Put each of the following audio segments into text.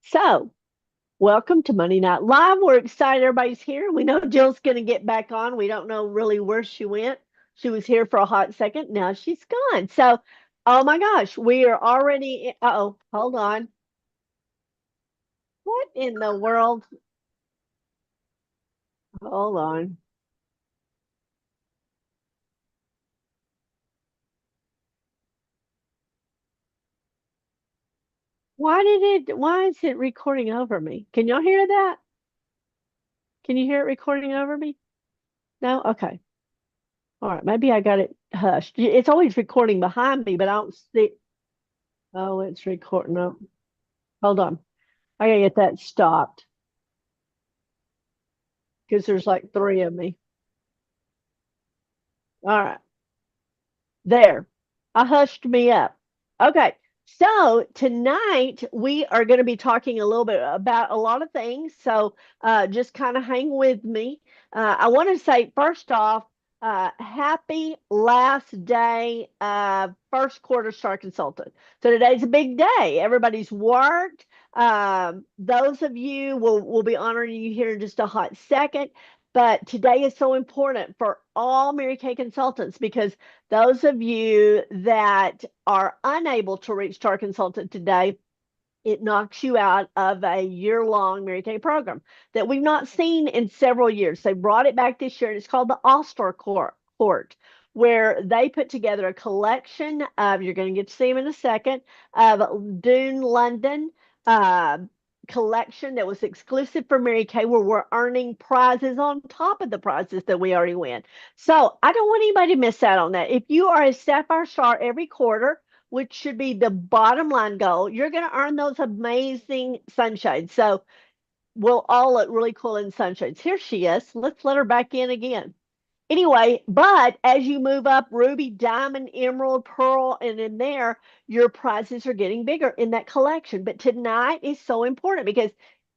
So, welcome to Monday Night Live. We're excited everybody's here. We know Jill's going to get back on. We don't know really where she went. She was here for a hot second. Now she's gone. So, oh my gosh, we are already. Uh-oh, hold on. What in the world? Hold on. Why is it recording over me? Can y'all hear that? Can you hear it recording over me? No? Okay. All right. Maybe I got it hushed. It's always recording behind me, but I don't see. Oh, it's recording. No. Hold on. I gotta get that stopped because there's like three of me. All right. There. I hushed me up. Okay. So tonight we are going to be talking a little bit about a lot of things. So just kind of hang with me. I want to say first off, happy last day first quarter Star Consultant. So today's a big day. Everybody's worked. Those of you will be honoring you here in just a hot second. But today is so important for all Mary Kay consultants because those of you that are unable to reach Star Consultant today, it knocks you out of a year-long Mary Kay program that we've not seen in several years. They brought it back this year, and it's called the All-Star Court, where they put together a collection of, you're going to get to see them in a second, of Dune London uh, collection that was exclusive for Mary Kay, where we're earning prizes on top of the prizes that we already win. So I don't want anybody to miss out on that. If you are a Sapphire Star every quarter, which should be the bottom line goal, you're going to earn those amazing sunshades. So we'll all look really cool in sunshades. Here she is. Let's let her back in again. Anyway, but as you move up ruby, diamond, emerald, pearl, and in there, your prizes are getting bigger in that collection. But tonight is so important because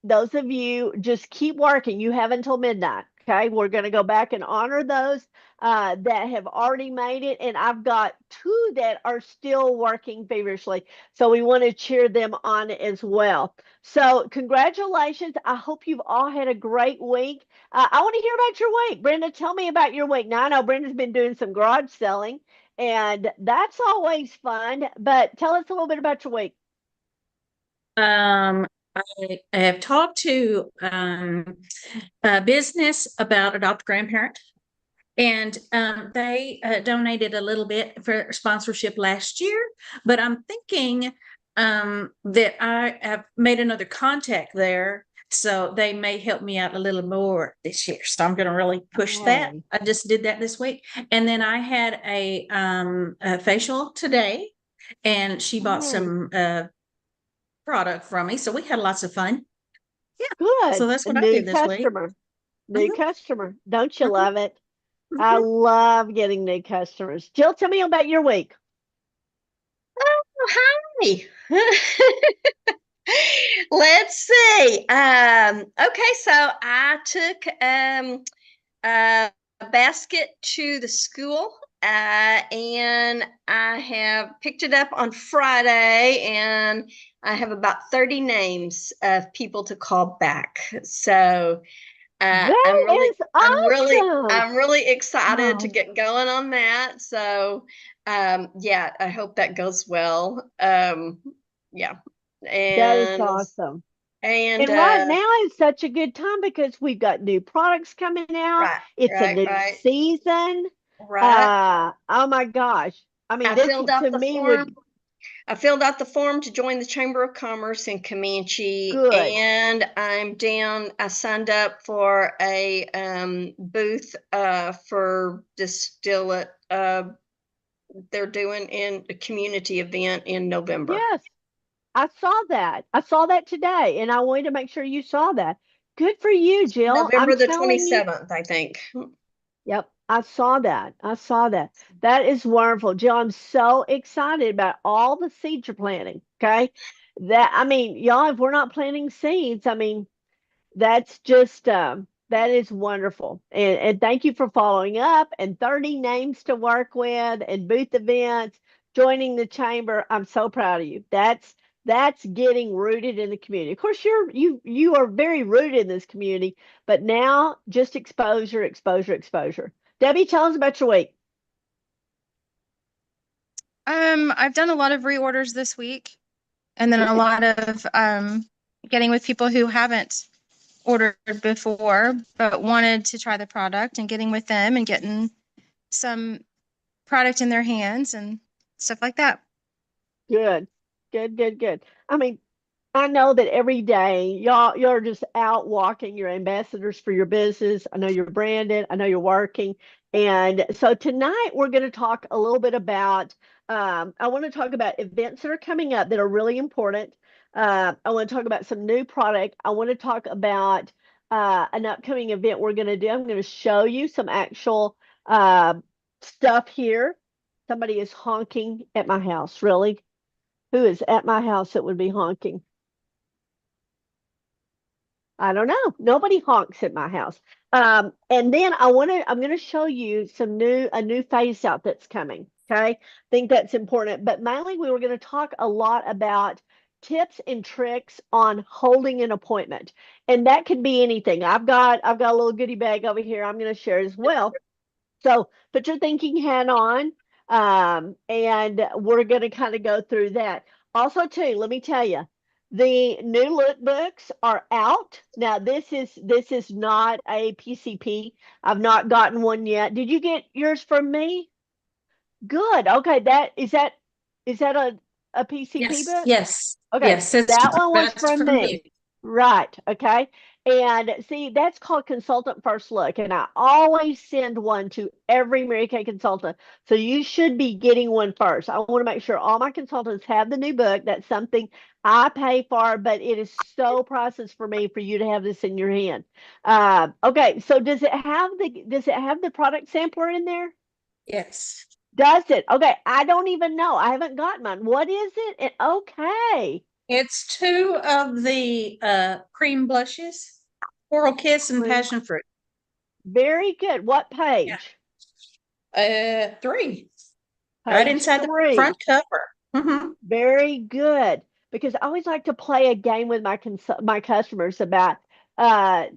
those of you just keep working. You have until midnight. Okay, we're going to go back and honor those that have already made it. And I've got two that are still working feverishly. So we want to cheer them on as well. So, congratulations. I hope you've all had a great week. I want to hear about your week. Brenda, tell me about your week. Now, I know Brenda's been doing some garage selling, and that's always fun, but tell us a little bit about your week. Um, I have talked to a business about adopt a grandparent, and they donated a little bit for sponsorship last year. But I'm thinking that I have made another contact there, so they may help me out a little more this year. So I'm going to really push that. Hey. I just did that this week, and then I had a facial today, and she bought Hey. some product from me. So we had lots of fun. Yeah. So Good. that's A what I new did this week. customer. New Mhm, customer. Don't you mhm, love it? I mhm. love getting new customers. Jill, tell me about your week. Oh, hi. Let's see. Okay, so I took a basket to the school, and I have picked it up on Friday, and I have about 30 names of people to call back. So That is awesome. I'm really excited to Oh, get going on that. So, yeah, I hope that goes well. Yeah, that is and awesome. and And right now is such a good time because we've got new products coming out. right, It's a new right, season. right. Oh my gosh. I mean, I this filled to out the me form. would I filled out the form to join the Chamber of Commerce in Comanche, good. and I'm down. I signed up for a booth for distillate. They're doing in a community event in November. Yes, I saw that. I saw that today, and I wanted to make sure you saw that. Good for you, Jill. I'm November the telling you. 27th, I think. Yep, I saw that. I saw that. That is wonderful. Jill, I'm so excited about all the seeds you're planting. Okay. I mean, y'all, if we're not planting seeds, I mean, that's just that is wonderful. And thank you for following up and 30 names to work with and booth events, joining the chamber. I'm so proud of you. That's getting rooted in the community. Of course, you are very rooted in this community, but now just exposure, exposure, exposure. Debbie, tell us about your week. I've done a lot of reorders this week, and then a lot of getting with people who haven't ordered before but wanted to try the product, and getting with them and getting some product in their hands and stuff like that. Good, good, good, good. I mean, I know that every day y'all are just out walking, you're ambassadors for your business. I know you're branded, I know you're working. And so tonight we're going to talk a little bit about I want to talk about events that are coming up that are really important. I want to talk about some new product. I want to talk about an upcoming event we're going to do. I'm going to show you some actual stuff here. Somebody is honking at my house, really? Who is at my house that would be honking? I don't know. Nobody honks at my house. And then I'm going to show you a new phase out that's coming. Okay. I think that's important. But mainly we were going to talk a lot about tips and tricks on holding an appointment. And that could be anything. I've got a little goodie bag over here I'm going to share as well. So put your thinking hat on, and we're going to kind of go through that. Also, too, let me tell you, the new lookbooks are out. Now, this is not a PCP. I've not gotten one yet. Did you get yours from me? Good. Okay, is that a PCP Yes, book? yes, Okay, yes. It's that one was that's from from you. me. Right. Okay. And see, that's called consultant first look. And I always send one to every Mary Kay consultant. So you should be getting one first. I want to make sure all my consultants have the new book. That's something I pay for, but it is so priceless for me for you to have this in your hand. Okay. So does it have the product sampler in there? Yes. Does it? Okay. I don't even know. I haven't got mine. What is it? Okay. It's two of the cream blushes, Coral Kiss and Cream. Passion Fruit. Very good. What Yeah. page? Three. Right Page inside the 3. front cover. Mm-hmm. Very good. Because I always like to play a game with my customers about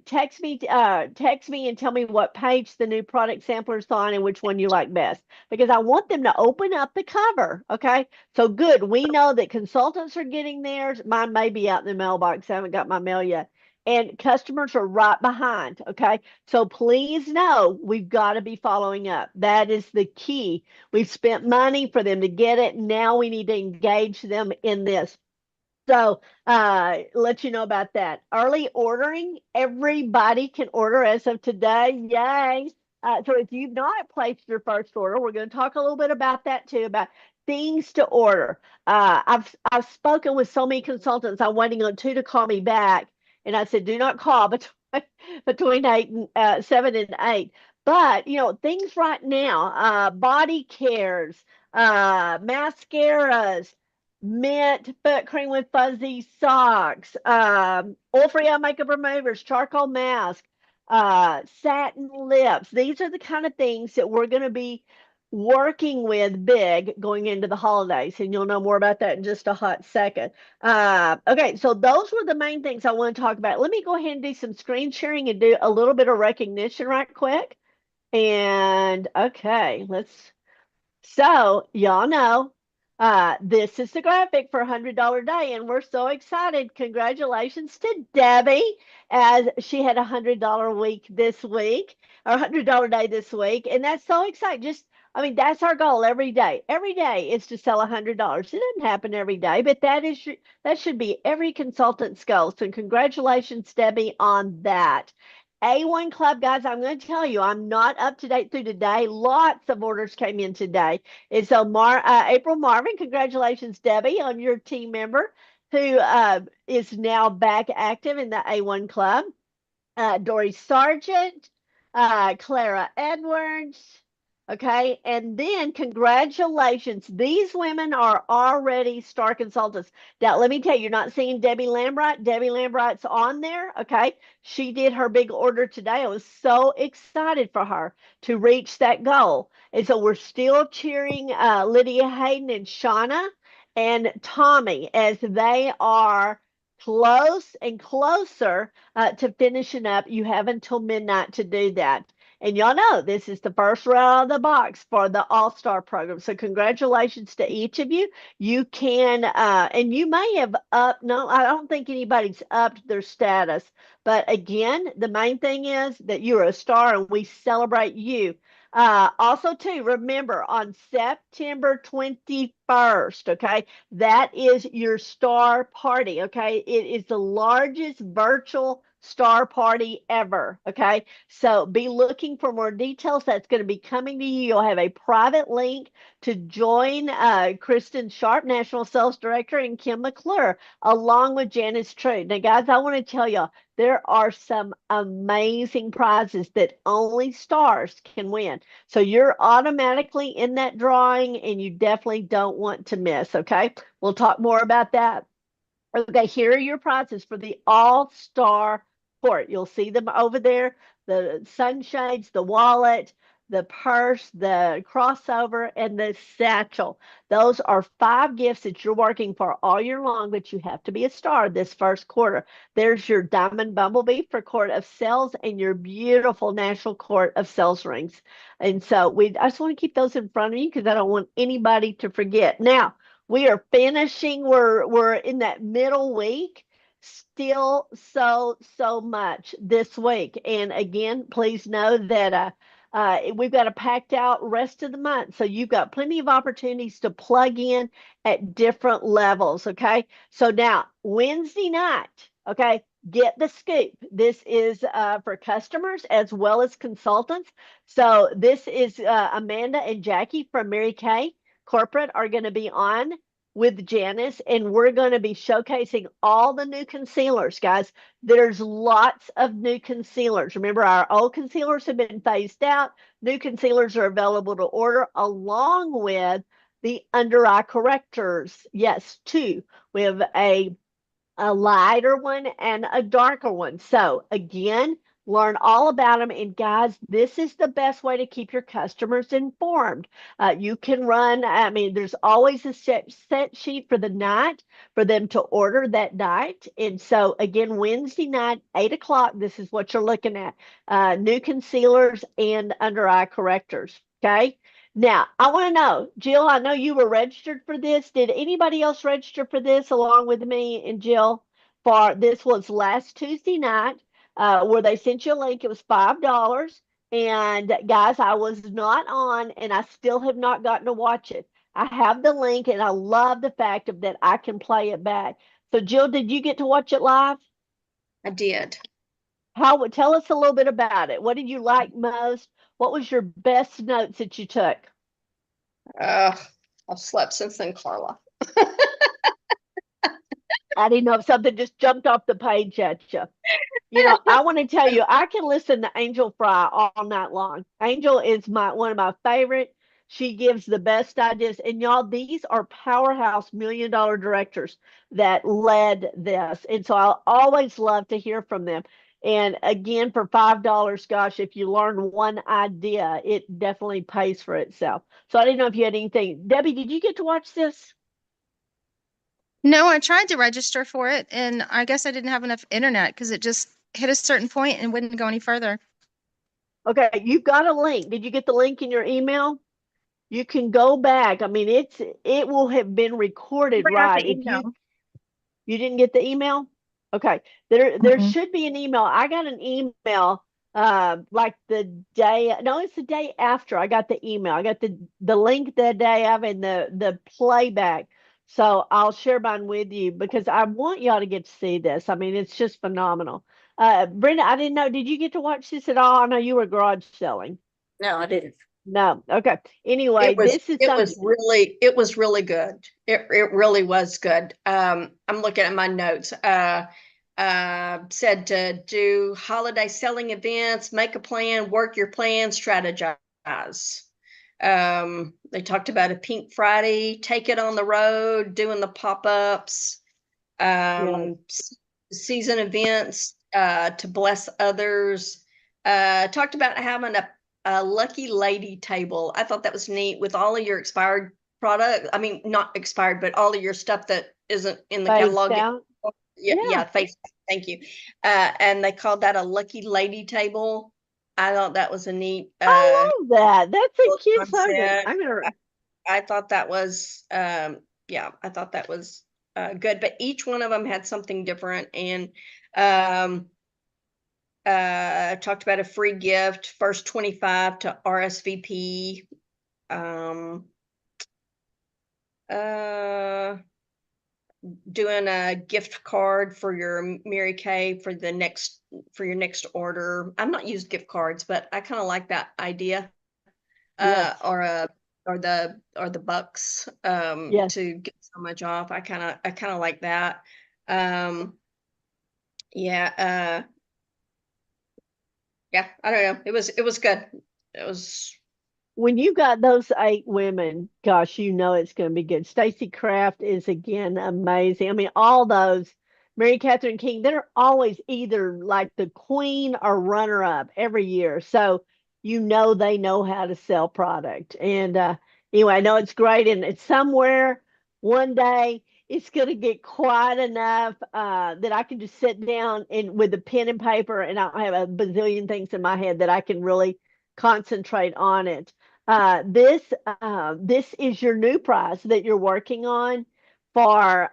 text me and tell me what page the new product sampler is on and which one you like best. Because I want them to open up the cover. Okay. So good. We know that consultants are getting theirs. Mine may be out in the mailbox. I haven't got my mail yet. And customers are right behind. Okay. So please know we've got to be following up. That is the key. We've spent money for them to get it. Now we need to engage them in this. So, let you know about that. Early ordering, everybody can order as of today. Yay. So if you've not placed your first order, we're going to talk a little bit about that too, about things to order. I've spoken with so many consultants. I'm waiting on two to call me back. And I said, do not call between 7 and 8. But, things right now, body cares, mascaras, mint foot cream with fuzzy socks, oil-free eye makeup removers, charcoal mask, satin lips. These are the kind of things that we're going to be working with big going into the holidays, and you'll know more about that in just a hot second. Okay, so those were the main things I want to talk about. Let me go ahead and do some screen sharing and do a little bit of recognition right quick. And okay, so y'all know this is the graphic for $100 day, and we're so excited. Congratulations to Debbie, as she had $100 week this week, or $100 day this week, and that's so exciting. I mean, that's our goal every day. Every day is to sell $100. It doesn't happen every day, but that should be every consultant's goal. So congratulations, Debbie, on that. A1 Club, guys, I'm going to tell you, I'm not up to date through today. Lots of orders came in today. And so April Marvin, congratulations, Debbie, on your team member who is now back active in the A1 Club. Dory Sargent, Clara Edwards. Okay, and then congratulations. These women are already star consultants. Now, let me tell you, you're not seeing Debbie Lambright. Debbie Lambright's on there. Okay, she did her big order today. I was so excited for her to reach that goal. And so we're still cheering Lydia Hayden and Shauna and Tommy, as they are close and closer to finishing up. You have until midnight to do that. And y'all know this is the first round of the box for the All-Star program. So congratulations to each of you. You can, and you may have no, I don't think anybody's upped their status. But again, the main thing is that you're a star and we celebrate you. Also, too, remember on September 21st, okay, that is your star party, okay? It is the largest virtual star party ever, okay? So be looking for more details. That's going to be coming to you. You'll have a private link to join Kristen Sharp, National Sales Director, and Kim McClure, along with Janice True. Now, guys, I want to tell you, there are some amazing prizes that only stars can win. So you're automatically in that drawing and you definitely don't want to miss, okay? We'll talk more about that. Okay, here are your prizes for the All-Star Court. You'll see them over there, the sunshades, the wallet, the purse, the crossover, and the satchel. Those are 5 gifts that you're working for all year long, but you have to be a star this first quarter. There's your Diamond Bumblebee for Court of Sales and your beautiful National Court of Sales rings. And so I just want to keep those in front of you because I don't want anybody to forget. Now, we are finishing, we're in that middle week, still so much this week. And again, please know that we've got a packed out rest of the month. So you've got plenty of opportunities to plug in at different levels. Okay. So now Wednesday night, okay, get the scoop. This is for customers as well as consultants. So this is Amanda and Jackie from Mary Kay Corporate are going to be on with Janice, and we're going to be showcasing all the new concealers, guys. There's lots of new concealers. Remember, our old concealers have been phased out. New concealers are available to order along with the under eye correctors. Yes, 2. We have a lighter one and a darker one. So again, learn all about them. And guys, this is the best way to keep your customers informed. You can run, I mean, there's always a set sheet for the night for them to order that night. And so again, Wednesday night, 8 o'clock, this is what you're looking at. New concealers and under eye correctors. Okay. Now, I want to know, Jill, I know you were registered for this. Did anybody else register for this along with me and Jill? For this was last Tuesday night, where they sent you a link. It was $5. And guys, I was not on and I still have not gotten to watch it. I have the link and I love the fact of that I can play it back. So Jill, did you get to watch it live? I did. Tell us a little bit about it. What did you like most? What was your best notes that you took? I've slept since then, Carla. I didn't know if something just jumped off the page at you. You know, I want to tell you, I can listen to Angel Fry all night long. Angel is one of my favorite. She gives the best ideas. And y'all, these are powerhouse $1 million directors that led this. And so I'll always love to hear from them. And again, for $5, gosh, if you learn one idea, it definitely pays for itself. So I didn't know if you had anything. Debbie, did you get to watch this? No, I tried to register for it, and I guess I didn't have enough internet because it just hit a certain point and wouldn't go any further. Okay, you've got a link. Did you get the link in your email? You can go back. I mean, it will have been recorded, Never got right? the If email. you didn't get the email, okay. There Mhm. should be an email. I got an email like the day, no, it's the day after I got the email. I got the link the day of and the playback. So I'll share mine with you because I want y'all to get to see this. I mean, it's just phenomenal. Brenda, I didn't know, did you get to watch this at all? I know you were garage selling. No, I didn't. No. Okay. Anyway, this is something. It was really good. It really was good. I'm looking at my notes. Said to do holiday selling events, make a plan, work your plan, strategize. They talked about a Pink Friday, take it on the road, doing the pop-ups, Yeah. season events, to bless others. Talked about having a lucky lady table. I thought that was neat with all of your expired product. I mean, not expired, but all of your stuff that isn't in the Phased catalog. out. Yeah, Yeah. yeah, face. Thank you. And they called that a lucky lady table. I thought that was a neat I love that. That's a cute slogan. concept. I'm gonna. I thought that was yeah, I thought that was good. But each one of them had something different, and um talked about a free gift, first 25 to RSVP. Um uh doing a gift card for your Mary Kay for your next order. I'm not used gift cards, but I kind of like that idea. Yes. Or the bucks Yes. to get so much off. I kind of like that. Um yeah, yeah, I don't know. It was good. It was When you got those 8 women, gosh, you know it's going to be good. Stacey Kraft is again amazing. I mean, all those, Mary Catherine King, they're always either like the queen or runner up every year. So you know they know how to sell product. And anyway, I know it's great, and it's somewhere one day it's going to get quiet enough that I can just sit down and with a pen and paper, and I'll have a bazillion things in my head that I can really concentrate on it. This is your new prize that you're working on for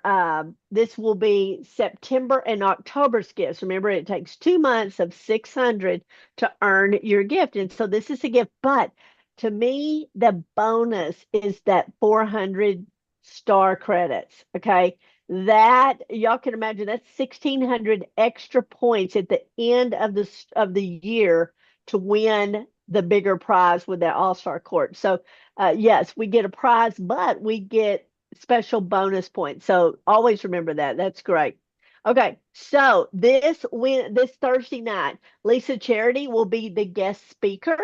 this will be September and October's gifts. Remember, it takes 2 months of 600 to earn your gift. And so this is a gift. But to me, the bonus is that 400 star credits. Okay. That y'all can imagine that's 1,600 extra points at the end of the year to win the bigger prize with that all-star court. So yes, we get a prize, but we get special bonus points. So always remember that. That's great. Okay, so this Thursday night, Lisa Charity will be the guest speaker.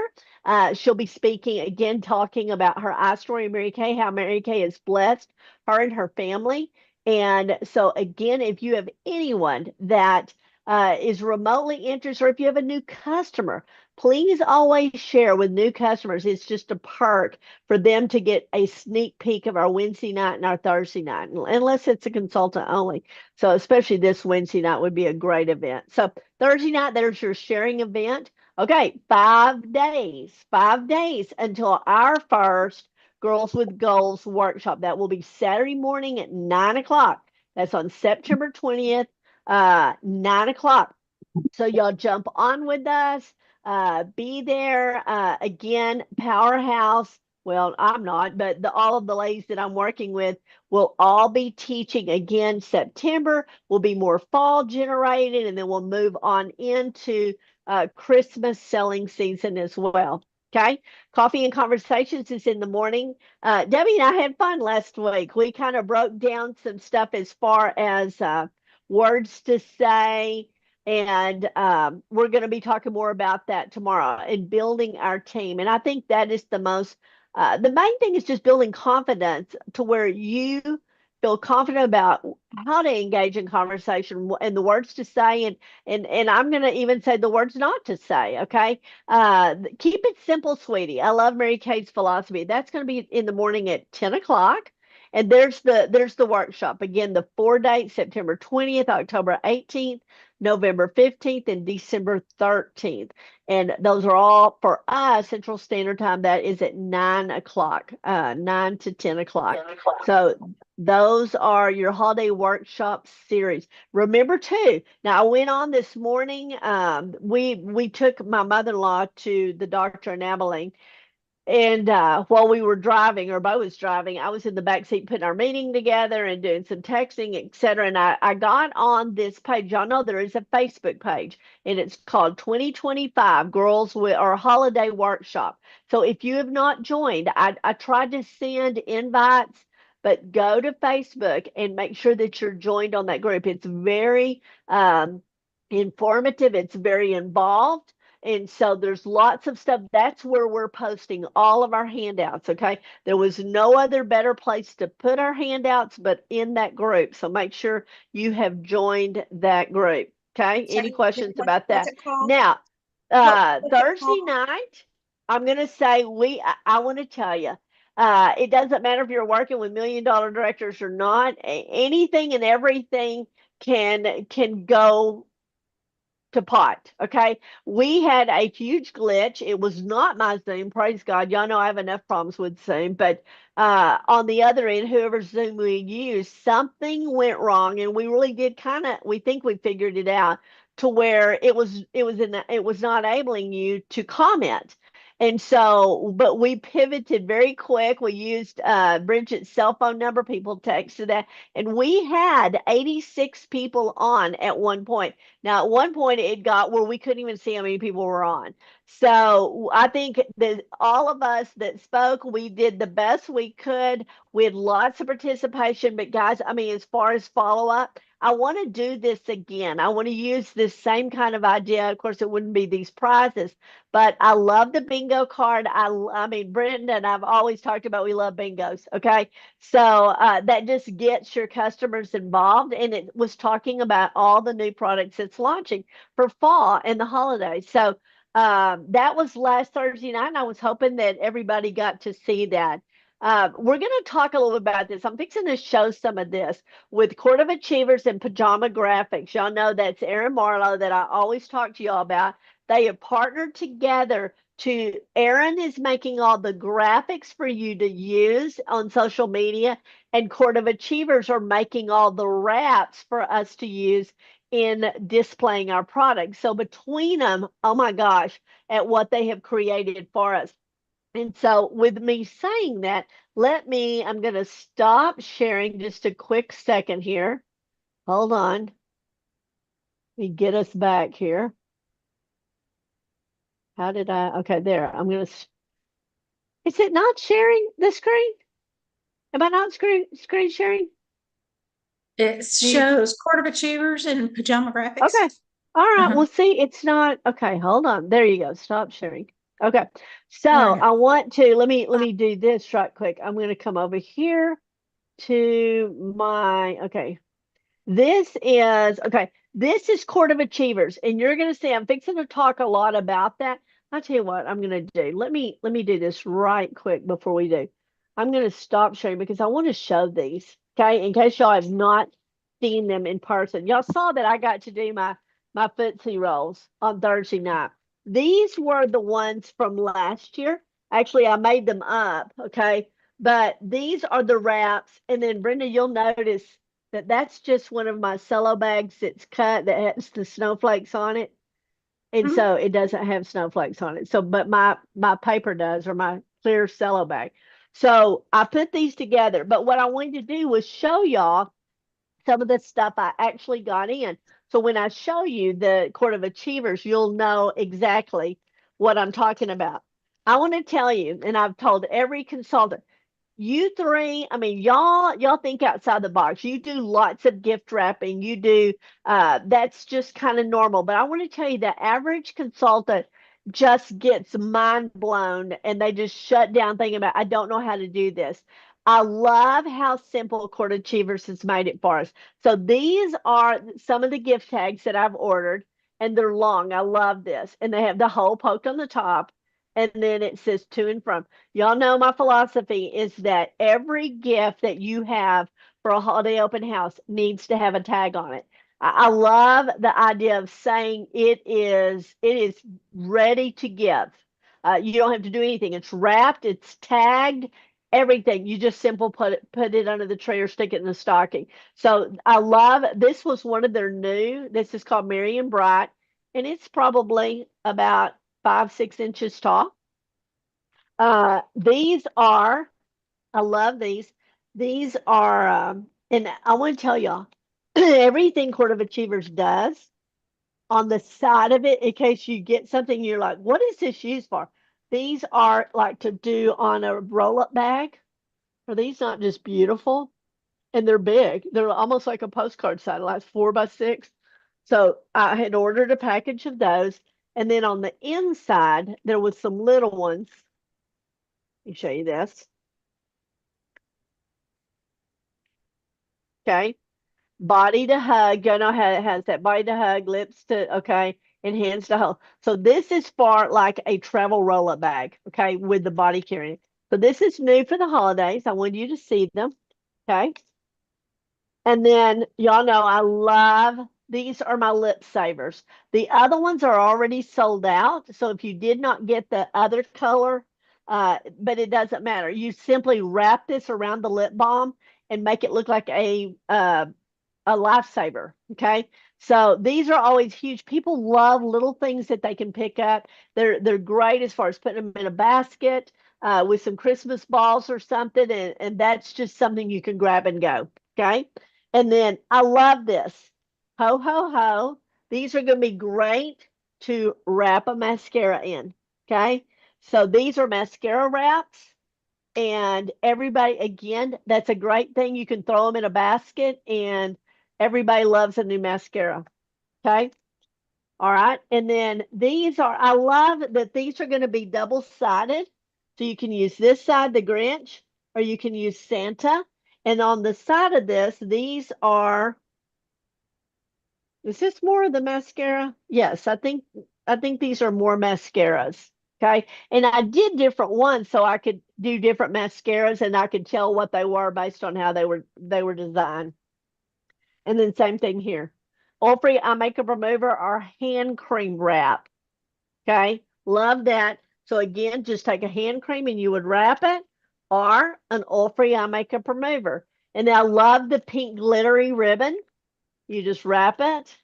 She'll be speaking again, talking about her I story, Mary Kay, how Mary Kay has blessed her and her family. And so again, if you have anyone that is remotely interested, or if you have a new customer, please always share with new customers. It's just a perk for them to get a sneak peek of our Wednesday night and our Thursday night, unless it's a consultant only. So especially this Wednesday night would be a great event. So Thursday night, there's your sharing event. Okay, 5 days until our first Girls with Goals workshop. That will be Saturday morning at 9 o'clock. That's on September 20th, 9 o'clock. So y'all jump on with us, be there. Again, Powerhouse. Well, I'm not, but all of the ladies that I'm working with will all be teaching again. September will be more fall generated, and then we'll move on into Christmas selling season as well. Okay. Coffee and Conversations is in the morning. Debbie and I had fun last week. We kind of broke down some stuff as far as words to say, and we're going to be talking more about that tomorrow and building our team. And I think that is the main thing is just building confidence to where you feel confident about how to engage in conversation and the words to say. And I'm going to even say the words not to say. Okay. Keep it simple, sweetie. I love Mary Kay's philosophy. That's going to be in the morning at 10 o'clock. And there's the workshop again, the 4 dates, September 20th, October 18th, November 15th, and December 13th. And those are all for us, Central Standard Time. That is at 9 o'clock, 9 to 10 o'clock. So those are your holiday workshop series. Remember too, now I went on this morning. We took my mother-in-law to the doctor in Abilene, and while we were driving, or Bo was driving, I was in the back seat putting our meeting together and doing some texting, etc. And I got on this page. Y'all know there is a Facebook page, and it's called 2025 Girls with or Holiday Workshop. So if you have not joined, I tried to send invites, but go to Facebook and make sure that you're joined on that group. It's very informative. It's very involved. And so there's lots of stuff. That's where we're posting all of our handouts. Okay. There was no other better place to put our handouts but in that group. So make sure you have joined that group. Okay. Any questions about what's that? it called? Now, What's it Thursday called? night, I'm going to say I want to tell you, It doesn't matter if you're working with $1 million directors or not. Anything and everything can go to pot. Okay. We had a huge glitch. It was not my Zoom, praise God. Y'all know I have enough problems with Zoom, but on the other end, whoever Zoom we used, something went wrong, and we really did we think we figured it out to where it was not enabling you to comment. And so, but we pivoted very quick. We used Bridget's cell phone number. People texted that, and we had 86 people on at one point. Now, at one point, it got where we couldn't even see how many people were on. So I think that all of us that spoke, we did the best we could. We had lots of participation. But guys, I mean, as far as follow up, I want to do this again. I want to use this same kind of idea. Of course, it wouldn't be these prizes, but I love the bingo card. I mean, Brenda and I've always talked about we love bingos. Okay. So that just gets your customers involved. And it was talking about all the new products it's launching for fall and the holidays. So that was last Thursday night. And I was hoping that everybody got to see that. We're going to talk a little bit about this. I'm fixing to show some of this with Court of Achievers and Pajama Graphics. Y'all know that's Aaron Marlowe that I always talk to y'all about. They have partnered together to Aaron is making all the graphics for you to use on social media, and Court of Achievers are making all the wraps for us to use in displaying our products. So between them, oh my gosh, at what they have created for us. And so with me saying that, I'm going to stop sharing just a quick second here. Hold on. Let me get us back here. How did okay, there. Is it not sharing the screen? Am I not screen sharing? It shows Court of Achievers and Pajama Graphics. Okay. All right. Uh-huh. Well, see, it's not. Okay, hold on. There you go. Stop sharing. Okay. So All right. I want to let me do this right quick. I'm going to come over here to my okay. This is Court of Achievers, and you're going to see I'm fixing to talk a lot about that. I'll tell you what I'm going to do. Let me do this right quick before we do. I'm going to stop sharing because I want to show these, okay, in case y'all have not seen them in person. Y'all saw that I got to do my footsie rolls on Thursday night. These were the ones from last year. Actually, I made them up, okay, but these are the wraps. And then Brenda, you'll notice that's just one of my cello bags that's cut that has the snowflakes on it. And Mhm. so it doesn't have snowflakes on it. So, but my paper does, or my clear cello bag. So I put these together. But what I wanted to do was show y'all some of the stuff I actually got in. So when I show you the Court of Achievers, you'll know exactly what I'm talking about. I want to tell you, and I've told every consultant, you three, I mean, y'all think outside the box. You do lots of gift wrapping. You do that's just kind of normal. But I want to tell you the average consultant just gets mind blown and they just shut down thinking about, I don't know how to do this. I love how simple Court Achievers has made it for us. So these are some of the gift tags that I've ordered, and they're long. I love this. And they have the hole poked on the top, and then it says to and from. Y'all know my philosophy is that every gift that you have for a holiday open house needs to have a tag on it. I love the idea of saying it is ready to give. You don't have to do anything. It's wrapped, it's tagged, everything. You just simple put it under the tree or stick it in the stocking. So I love this was one of their new. This is called Merry and Bright, and it's probably about 5-6 inches tall. These are, I love these. These are, and I want to tell y'all, everything Court of Achievers does on the side of it, in case you get something, you're like, what is this used for? These are like to do on a roll-up bag. Are these not just beautiful? And they're big. They're almost like a postcard size, like 4x6. So I had ordered a package of those. And then on the inside, there was some little ones. Let me show you this. Okay. Body to hug. You know how it has that body to hug, lips to, okay, and hands to hold. So this is for like a travel roll-up bag, okay, with the body carrying. So this is new for the holidays. I want you to see them. Okay. And then y'all know I love these are my lip savers. The other ones are already sold out. So if you did not get the other color, but it doesn't matter. You simply wrap this around the lip balm and make it look like a lifesaver. Okay. So these are always huge. People love little things that they can pick up. They're great as far as putting them in a basket with some Christmas balls or something, and that's just something you can grab and go. Okay. And then I love this. Ho ho ho. These are going to be great to wrap a mascara in. Okay. So these are mascara wraps. And everybody, again, that's a great thing. You can throw them in a basket, and everybody loves a new mascara. Okay. All right. And then these are, I love that these are going to be double sided. So you can use this side, the Grinch, or you can use Santa. And on the side of this, these are, is this more of the mascara? Yes, I think these are more mascaras. Okay. And I did different ones so I could do different mascaras and I could tell what they were based on how they were designed. And then same thing here. Oil-free eye makeup remover or hand cream wrap. Okay. Love that. So again, just take a hand cream and you would wrap it, or an oil-free eye makeup remover. And I love the pink glittery ribbon. You just wrap it,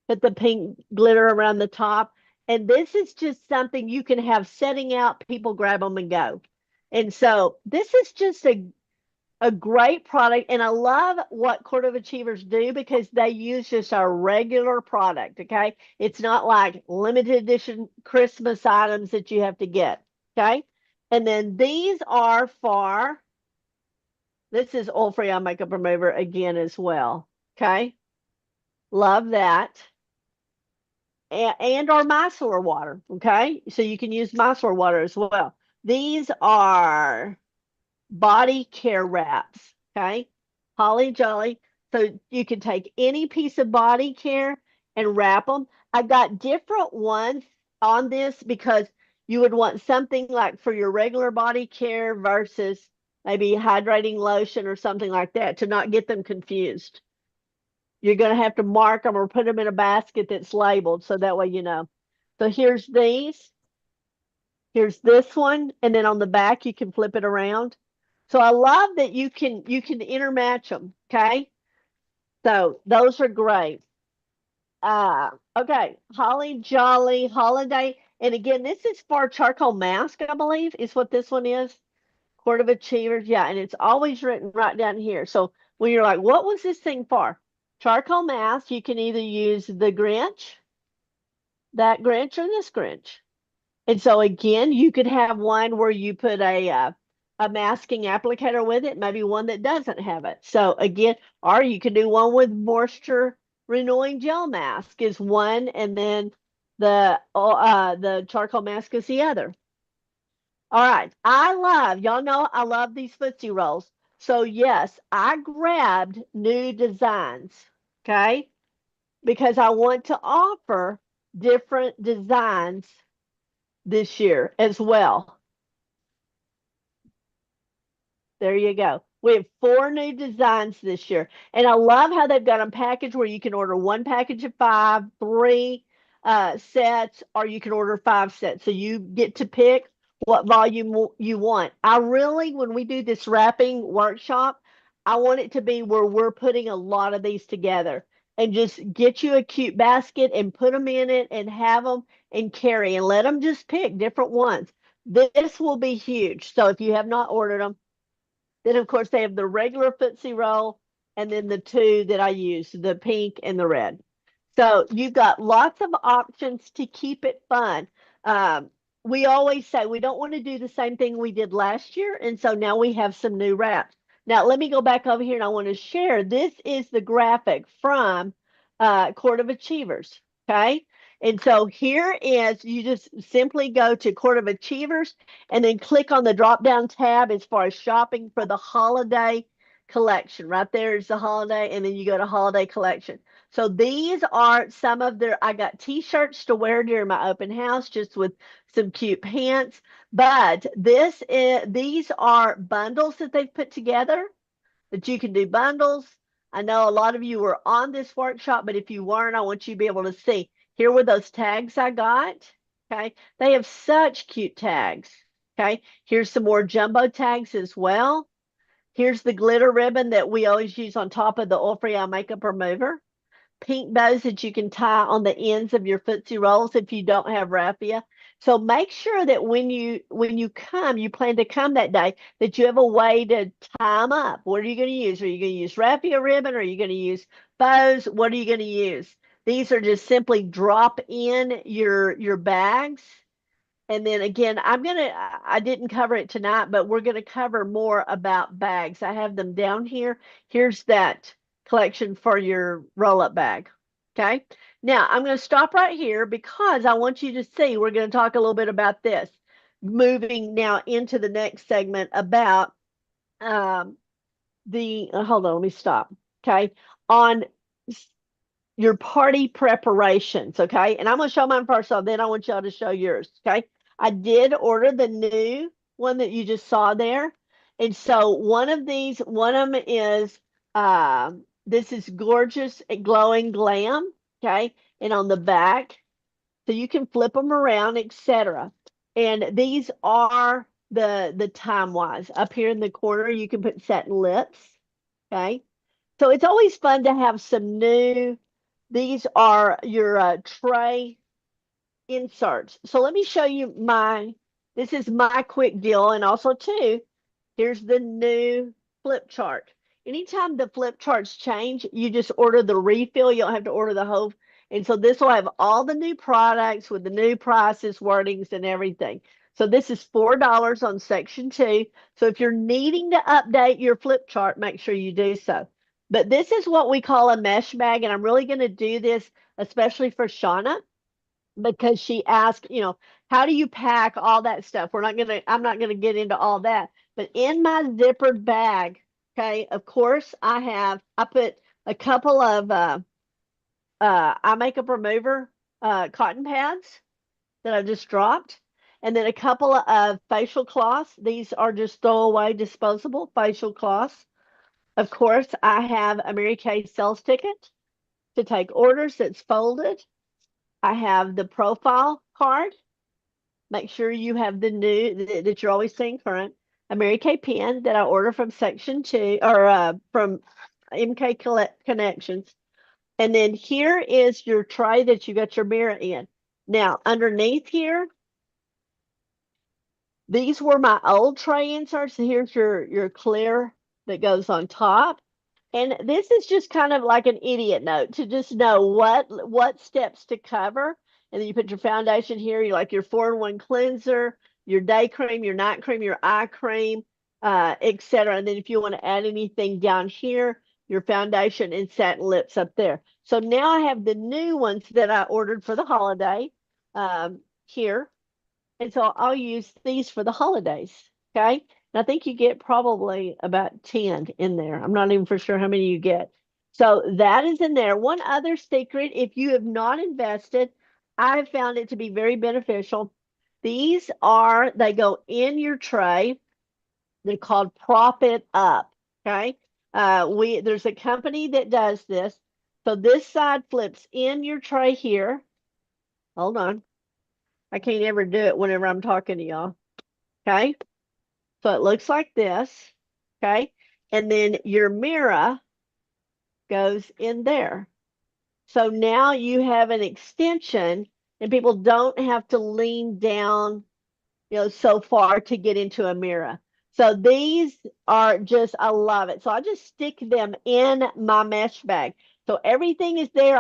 put the pink glitter around the top. And this is just something you can have setting out, people grab them and go. And so this is just a great product. And I love what Court of Achievers do because they use just our regular product. Okay. It's not like limited edition Christmas items that you have to get. Okay. And then these are for, this is oil free eye makeup remover again as well. Okay. Love that. And our micellar water. Okay. So you can use micellar water as well. These are body care wraps. Okay. Holly Jolly. So you can take any piece of body care and wrap them. I got different ones on this because you would want something like for your regular body care versus maybe hydrating lotion or something like that to not get them confused. You're going to have to mark them or put them in a basket that's labeled so that way you know. So here's these. Here's this one, and then on the back you can flip it around. So I love that you can intermatch them. Okay, so those are great. Okay, Holly Jolly Holiday, and again, this is for charcoal mask, I believe, is what this one is. Court of Achievers, yeah, and it's always written right down here. So when you're like, what was this thing for? Charcoal mask, you can either use the Grinch, that Grinch, or this Grinch. And so again, you could have one where you put a masking applicator with it, maybe one that doesn't have it. So again, or you could do one with moisture renewing gel mask is one, and then the charcoal mask is the other. All right, y'all know I love these Footsie Rolls. So yes, I grabbed new designs, okay, because I want to offer different designs this year as well. There you go. We have 4 new designs this year. And I love how they've got them packaged where you can order 1 package of 5, 3 sets, or you can order 5 sets. So you get to pick what volume you want. I really, when we do this wrapping workshop, I want it to be where we're putting a lot of these together and just get you a cute basket and put them in it and have them and carry and let them just pick different ones. This will be huge. So if you have not ordered them, then of course they have the regular Footsie Roll and then the 2 that I use, the pink and the red. So you've got lots of options to keep it fun. We always say we don't want to do the same thing we did last year. And so now we have some new wraps. Now let me go back over here and I want to share. This is the graphic from Court of Achievers. Okay. And so here is, you just simply go to Court of Achievers and then click on the drop down tab as far as shopping for the holiday collection. Right there is the holiday, and then you go to holiday collection. So these are some of their, I got t-shirts to wear during my open house just with some cute pants. But these are bundles that they've put together that you can do bundles. I know a lot of you were on this workshop, but if you weren't, I want you to be able to see. Here were those tags I got. Okay. They have such cute tags. Okay. Here's some more jumbo tags as well. Here's the glitter ribbon that we always use on top of the oil-free eye makeup remover. Pink bows that you can tie on the ends of your Footsie Rolls if you don't have raffia. So make sure that when you come, you plan to come that day, that you have a way to tie them up. What are you going to use? Are you going to use raffia ribbon? Are you going to use bows? What are you going to use? These are just simply drop in your bags. And then again, I didn't cover it tonight, but we're gonna cover more about bags. I have them down here. Here's that collection for your roll-up bag. Okay. Now I'm gonna stop right here because I want you to see, we're gonna talk a little bit about this. Moving now into the next segment about hold on, let me stop. Okay. On your party preparations, okay? And I'm gonna show mine first, so then I want y'all to show yours, okay? I did order the new one that you just saw there. And so one of them is this is gorgeous glowing glam, okay? And on the back, so you can flip them around, etc. And these are the time wise. Up here in the corner, you can put satin lips, okay? So it's always fun to have some new. These are your tray inserts. So let me show you this is my quick deal. And also too, here's the new flip chart. Anytime the flip charts change, you just order the refill. You don't have to order the whole. And so this will have all the new products with the new prices, wordings, and everything. So this is $4 on section 2. So if you're needing to update your flip chart, make sure you do so. But this is what we call a mesh bag. And I'm really going to do this, especially for Shauna, because she asked, how do you pack all that stuff? I'm not gonna get into all that. But in my zippered bag, okay, of course I put a couple of eye makeup remover cotton pads that I just dropped, and then a couple of facial cloths. These are just throwaway disposable facial cloths. Of course, I have a Mary Kay sales ticket to take orders that's folded. I have the profile card. Make sure you have the new that you're always staying current. A Mary Kay pen that I order from section 2 or from MK Connections. And then here is your tray that you got your mirror in. Now, underneath here, these were my old tray inserts. Here's your clear that goes on top. And this is just kind of like an idiot note to just know what steps to cover. And then you put your foundation here, you like your 4-in-1 cleanser, your day cream, your night cream, your eye cream, etc. And then if you want to add anything down here, your foundation and satin lips up there. So now I have the new ones that I ordered for the holiday here. And so I'll use these for the holidays. Okay. And I think you get probably about 10 in there. I'm not even for sure how many you get. So that is in there. One other secret, if you have not invested, I have found it to be very beneficial. They go in your tray. They're called Prop It Up. Okay. There's a company that does this. So this side flips in your tray here. Hold on. I can't ever do it whenever I'm talking to y'all. Okay. So it looks like this. Okay. And then your mirror goes in there. So now you have an extension and people don't have to lean down, so far to get into a mirror. So these are just, I love it. So I just stick them in my mesh bag. So everything is there.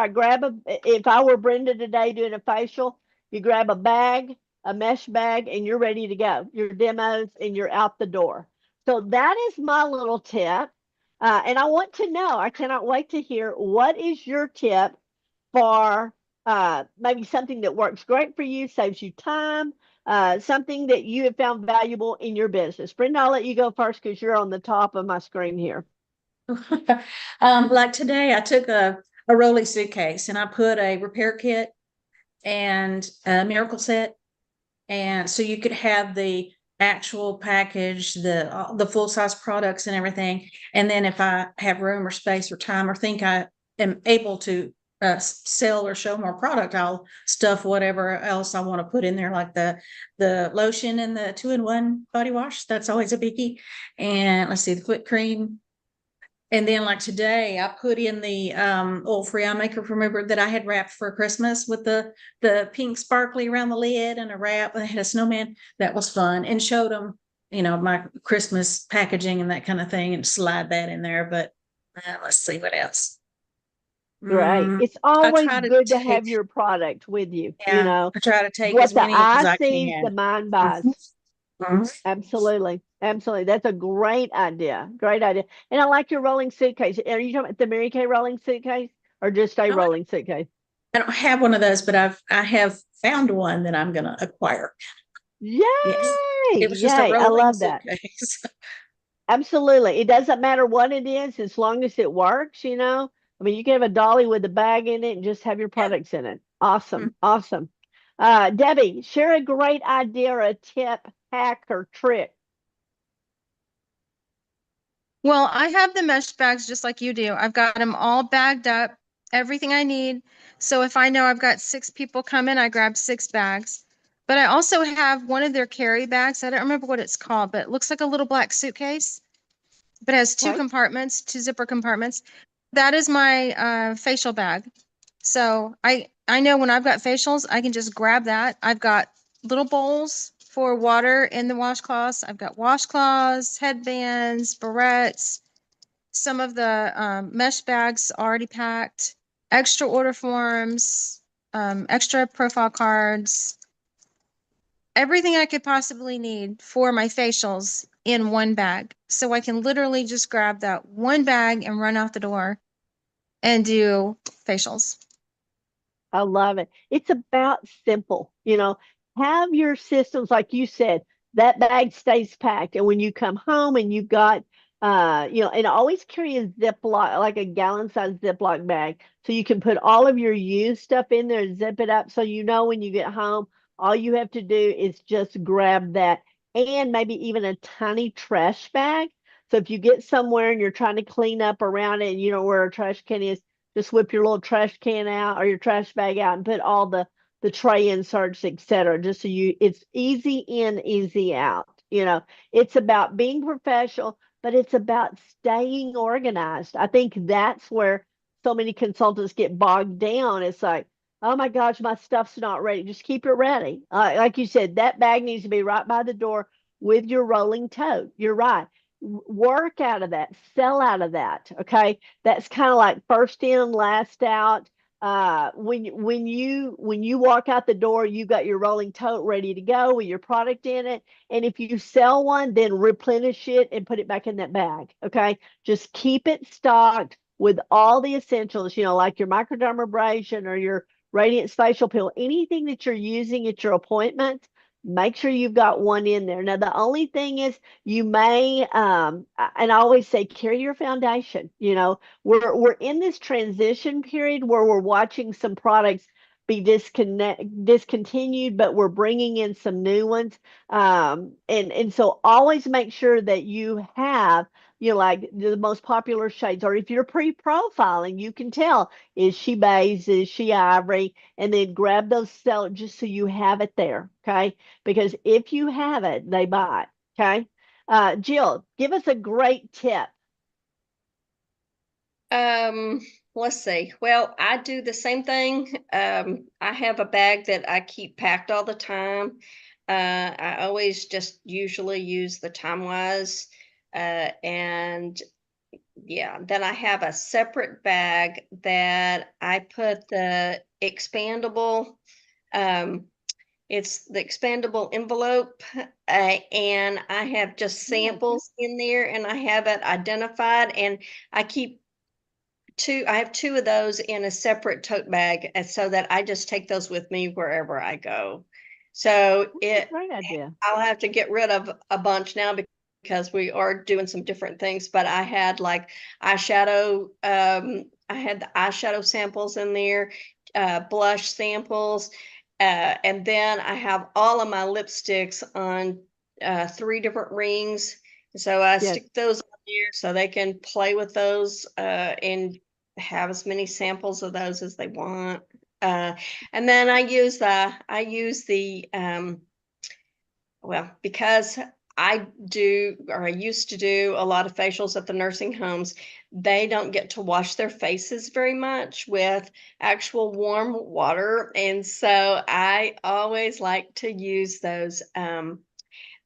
If I were Brenda today doing a facial, you grab a bag, a mesh bag, and you're ready to go. Your demos and you're out the door. So that is my little tip. And I want to know, I cannot wait to hear, what is your tip for maybe something that works great for you, saves you time, something that you have found valuable in your business. Brenda, I'll let you go first because you're on the top of my screen here. Like today, I took a rolly suitcase and I put a repair kit and a miracle set. And so you could have the actual package, the full size products and everything. And then if I have room or space or time or think I am able to sell or show more product, I'll stuff whatever else I want to put in there, like the lotion and the 2-in-1 body wash. That's always a biggie. And let's see, the foot cream. And then like today, I put in the oil-free eye makeup remover that I had wrapped for Christmas with the pink sparkly around the lid and a wrap. I had a snowman. That was fun, and showed them, my Christmas packaging and that kind of thing, and slide that in there. But let's see what else. Right. Mm, It's I always try to good to take, have your product with you. yeah, I try to take as What the many eye as I sees, the can. mind buys. Mhm. Absolutely. Absolutely. That's a great idea. Great idea. And I like your rolling suitcase. Are you talking about the Mary Kay rolling suitcase or just a No, rolling suitcase? I don't have one of those, but I have found one that I'm going to acquire. Yay! Yes. It was just a Yay. I rolling love that. suitcase. Absolutely. It doesn't matter what it is as long as it works. I mean, you can have a dolly with a bag in it and just have your Yeah. products in it. Awesome. Mm. Awesome. Debbie, share a great idea or a tip, hack, or trick. Well, I have the mesh bags just like you do. I've got them all bagged up, everything I need. So if I know I've got 6 people coming, I grab 6 bags. But I also have one of their carry bags. I don't remember what it's called, but it looks like a little black suitcase, but it has two Okay. compartments, 2 zipper compartments. That is my facial bag. So I know when I've got facials, I can just grab that. I've got little bowls for water in the washcloths. I've got washcloths, headbands, barrettes, some of the mesh bags already packed, extra order forms, extra profile cards, everything I could possibly need for my facials in one bag. So I can literally just grab that one bag and run out the door and do facials. I love it. It's about simple. Have your systems, like you said, that bag stays packed. And when you come home and you've got, and always carry a Ziploc, like a gallon size Ziploc bag. So you can put all of your used stuff in there, zip it up. So when you get home, all you have to do is just grab that and maybe even a tiny trash bag. So if you get somewhere and you're trying to clean up around it and you know where a trash can is, just whip your little trash can out or your trash bag out and put all the tray inserts, etc. Just so it's easy in, easy out. It's about being professional, but it's about staying organized. I think that's where so many consultants get bogged down. It's like, oh my gosh, my stuff's not ready. Just keep it ready. Like you said, that bag needs to be right by the door with your rolling tote. You're right. Work out of that, sell out of that. Okay, that's kind of like first in, last out. When you walk out the door, you got your rolling tote ready to go with your product in it. And if you sell one, then replenish it and put it back in that bag. Okay, just keep it stocked with all the essentials. Like your microdermabrasion or your radiant facial peel, anything that you're using at your appointment. Make sure you've got one in there. Now, the only thing is you may and I always say carry your foundation. We're in this transition period where we're watching some products be discontinued, but we're bringing in some new ones. And so always make sure that you have like the most popular shades, or if you're pre-profiling, you can tell, is she beige, is she ivory, and then grab those sell just so you have it there. Okay, because if you have it, they buy it. Okay. Jill, give us a great tip. Um, let's see. Well, I do the same thing. I have a bag that I keep packed all the time. I always just usually use the Time Wise. And yeah, then I have a separate bag that I put the expandable, um, it's the expandable envelope, and I have just samples in there, and I have it identified, and I keep I have 2 of those in a separate tote bag, and so that I just take those with me wherever I go. So That's a great idea. I'll have to get rid of a bunch now because we are doing some different things, but I had like eyeshadow, I had the eyeshadow samples in there, blush samples, and then I have all of my lipsticks on 3 different rings. So I Yes. stick those on there so they can play with those and have as many samples of those as they want. And then I use the well, because I do, or I used to do a lot of facials at the nursing homes, they don't get to wash their faces very much with actual warm water. And so I always like to use those.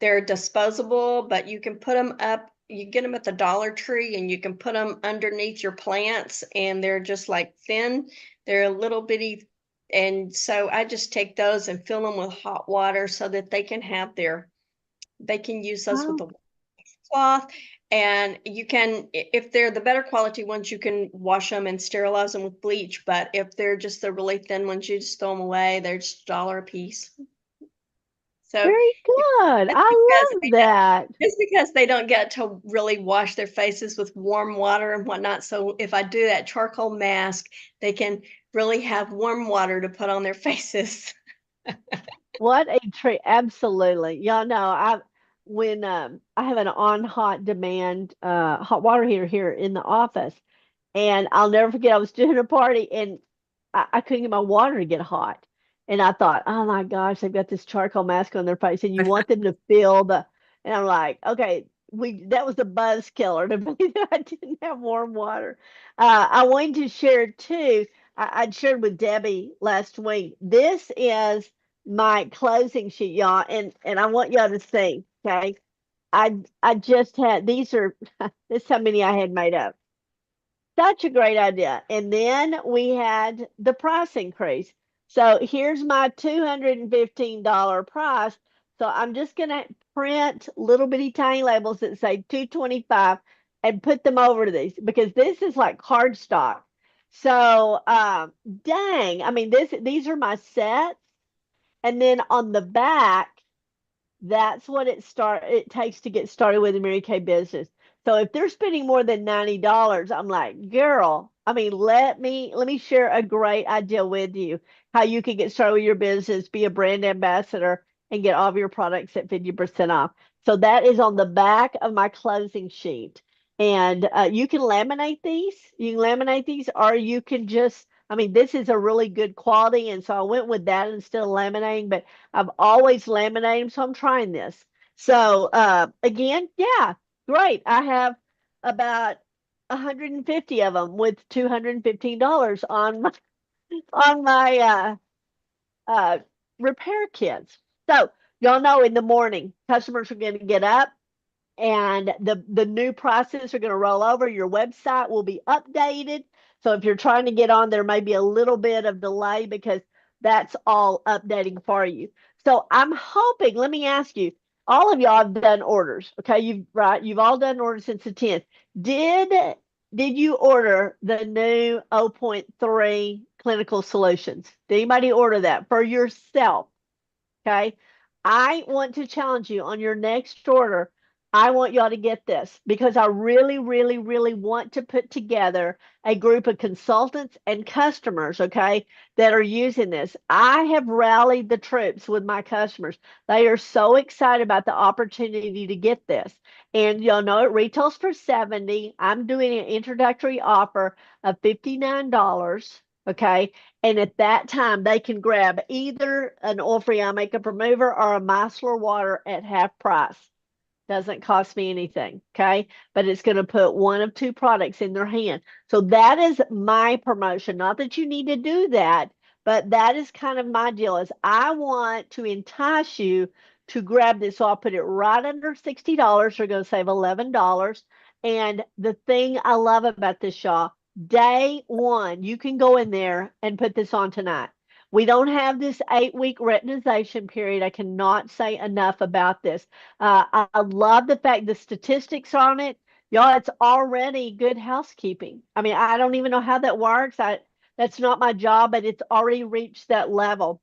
They're disposable, but you can put them up. You get them at the Dollar Tree and you can put them underneath your plants, and they're just like thin. They're a little bitty. And so I just take those and fill them with hot water so that they can use those with Oh, the cloth. And you can, if they're the better quality ones, you can wash them and sterilize them with bleach. But if they're just the really thin ones, you just throw them away. They're just $1 a piece. So very good. just because I love that. just because they don't get to really wash their faces with warm water and whatnot. So if I do that charcoal mask, they can really have warm water to put on their faces. What a treat. Absolutely. Y'all know when I have an on hot demand hot water heater here in the office, and I'll never forget I was doing a party and I couldn't get my water to get hot. And I thought, oh my gosh, they've got this charcoal mask on their face and you want them to feel the, and I'm like, okay, that was a buzz killer to me that I didn't have warm water. I wanted to share too, I'd shared with Debbie last week. This is my closing sheet, y'all, and I want y'all to see, okay? I just had, these are, this is how many I had made up. Such a great idea. And then we had the price increase. So here's my $215 price. So I'm just going to print little bitty tiny labels that say 225 and put them over to these because this is like cardstock. So dang, I mean these are my sets. And then on the back, that's what it takes to get started with a Mary Kay business. So if they're spending more than $90, I'm like, girl, I mean, let me share a great idea with you how you can get started with your business, be a brand ambassador, and get all of your products at 50% off. So that is on the back of my closing sheet. And you can laminate these. You can laminate these, or you can just, I mean, this is a really good quality. And so I went with that instead of laminating, but I've always laminated them, so I'm trying this. So again, yeah, great. I have about 150 of them with $215 on my uh, repair kits. So y'all know in the morning, customers are going to get up and the new prices are going to roll over. Your website will be updated. So if you're trying to get on, there may be a little bit of delay because that's all updating for you. So I'm hoping, let me ask you, all of y'all have done orders. Okay, you've all done orders since the 10th. Did you order the new zero point 0.3 clinical solutions? Did anybody order that for yourself? Okay. I want to challenge you on your next order. I want y'all to get this because I really, really, really want to put together a group of consultants and customers, okay, that are using this. I have rallied the troops with my customers. They are so excited about the opportunity to get this. And y'all know it retails for 70. I'm doing an introductory offer of $59. Okay. And at that time, they can grab either an oil-free eye makeup remover or a micellar water at half price. Doesn't cost me anything, okay? But it's going to put one of two products in their hand. So that is my promotion. Not that you need to do that, but that is kind of my deal is I want to entice you to grab this. So I'll put it right under $60. You're going to save $11. And the thing I love about this, y'all, day one, you can go in there and put this on tonight. We don't have this 8-week retinization period. I cannot say enough about this. I love the fact the statistics on it. Y'all, it's already good housekeeping. I mean, I don't even know how that works. That's not my job, but it's already reached that level.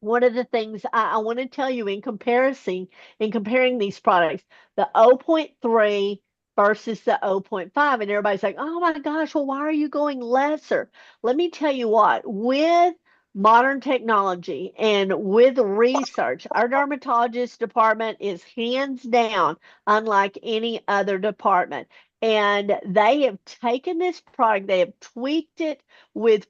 one of the things I want to tell you in comparing these products, the zero point 0.3 versus the zero point 0.5, and everybody's like, oh my gosh, well, why are you going lesser? Let me tell you what, with modern technology and with research, our dermatologist department is hands down unlike any other department. And they have taken this product, they have tweaked it with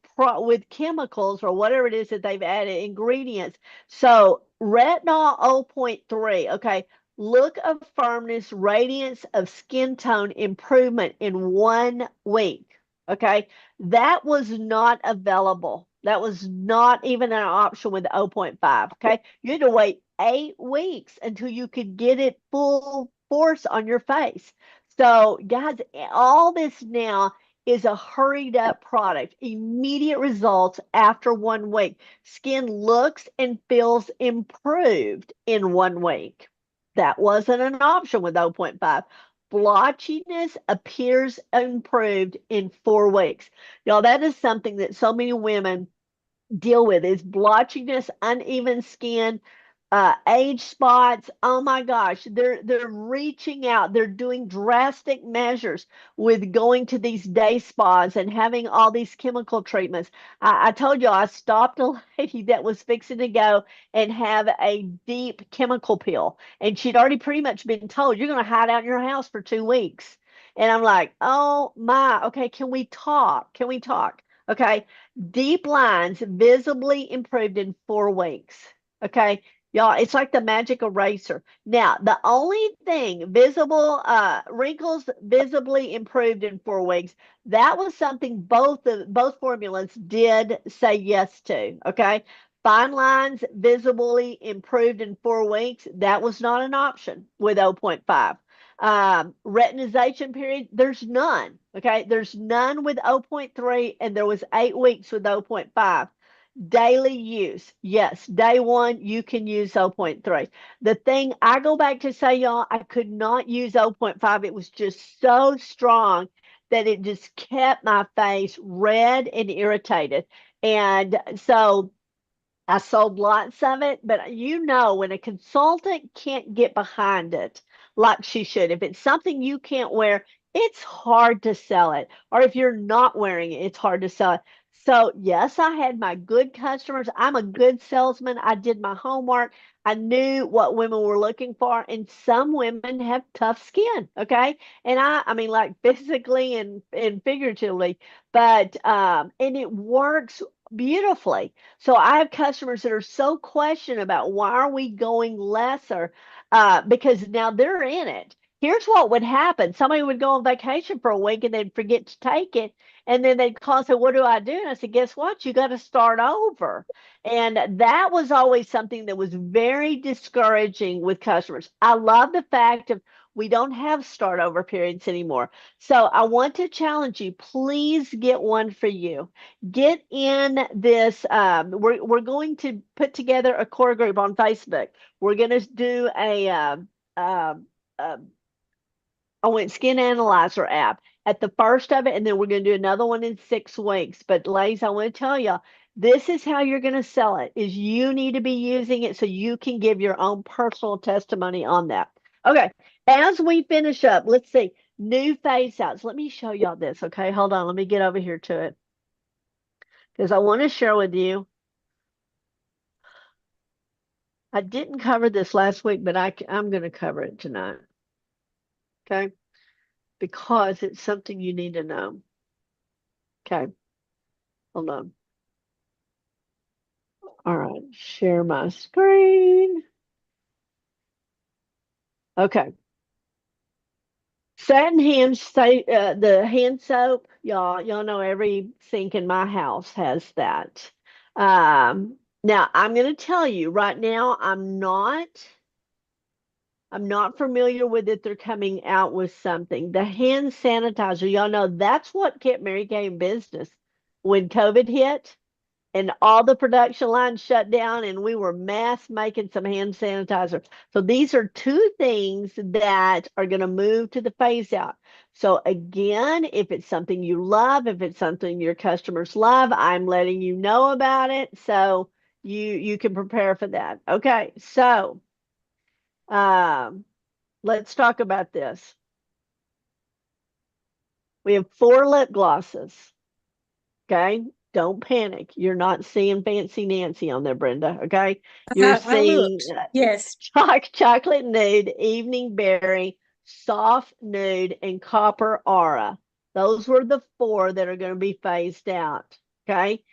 chemicals or whatever it is that they've added ingredients. So retinol 0.3, okay, look of firmness, radiance of skin tone improvement in 1 week. Okay, that was not available. That was not even an option with 0.5. Okay, you had to wait 8 weeks until you could get it full force on your face. So, guys, all this now is a hurried up product, immediate results after 1 week. Skin looks and feels improved in 1 week. That wasn't an option with 0.5. Blotchiness appears improved in 4 weeks. Y'all, that is something that so many women deal with is blotchiness, uneven skin, age spots. Oh my gosh, they're reaching out. They're doing drastic measures with going to these day spas and having all these chemical treatments. I told you I stopped a lady that was fixing to go and have a deep chemical peel, and she'd already pretty much been told you're going to hide out in your house for 2 weeks. And I'm like, oh my, okay, can we talk? Can we talk? Okay. Deep lines visibly improved in 4 weeks. Okay. Y'all, it's like the magic eraser. Now, the only thing visible, wrinkles visibly improved in 4 weeks. That was something both formulas did say yes to. Okay. Fine lines visibly improved in 4 weeks. That was not an option with 0.5. Retinization period, there's none. Okay, there's none with 0.3, and there was 8 weeks with 0.5. Daily use, yes, day one you can use 0.3. The thing I go back to say, y'all, I could not use 0.5. It was just so strong that it just kept my face red and irritated. And so I sold lots of it, but you know, when a consultant can't get behind it like she should, if it's something you can't wear, it's hard to sell it. Or if you're not wearing it, it's hard to sell it. So, yes, I had my good customers. I'm a good salesman. I did my homework. I knew what women were looking for, and some women have tough skin, okay? And I mean, like physically and figuratively, but and it works beautifully. So I have customers that are so questioned about why are we going lesser? Because now they're in it. Here's what would happen. Somebody would go on vacation for a week and they'd forget to take it. And then they'd call and say, what do I do? And I said, guess what? You got to start over. And that was always something that was very discouraging with customers. I love the fact of we don't have start over periods anymore. So I want to challenge you. Please get one for you. Get in this. We're going to put together a core group on Facebook. We're going to do uh, uh, I went Skin Analyzer app at the first of it, and then we're going to do another one in 6 weeks. But ladies, I want to tell you, this is how you're going to sell it, is you need to be using it so you can give your own personal testimony on that. Okay, as we finish up, let's see, new phase outs. Let me show y'all this, okay? Hold on, let me get over here to it because I want to share with you. I didn't cover this last week, but I'm going to cover it tonight, okay? Because it's something you need to know. Okay, hold on. All right, share my screen. Okay. Satin hand the hand soap, y'all know every sink in my house has that. Now I'm going to tell you right now, I'm not familiar with it. They're coming out with something. The hand sanitizer, y'all know that's what kept Mary Kay in business when COVID hit and all the production lines shut down and we were mass making some hand sanitizer. So these are two things that are going to move to the phase out. So again, if it's something you love, if it's something your customers love, I'm letting you know about it. So you can prepare for that. Okay, so let's talk about this. We have 4 lip glosses. Okay, don't panic. You're not seeing Fancy Nancy on there, Brenda. Okay, you're I seeing looked. Yes. chocolate nude, evening berry, soft nude, and copper aura. Those were the 4 that are going to be phased out. Okay.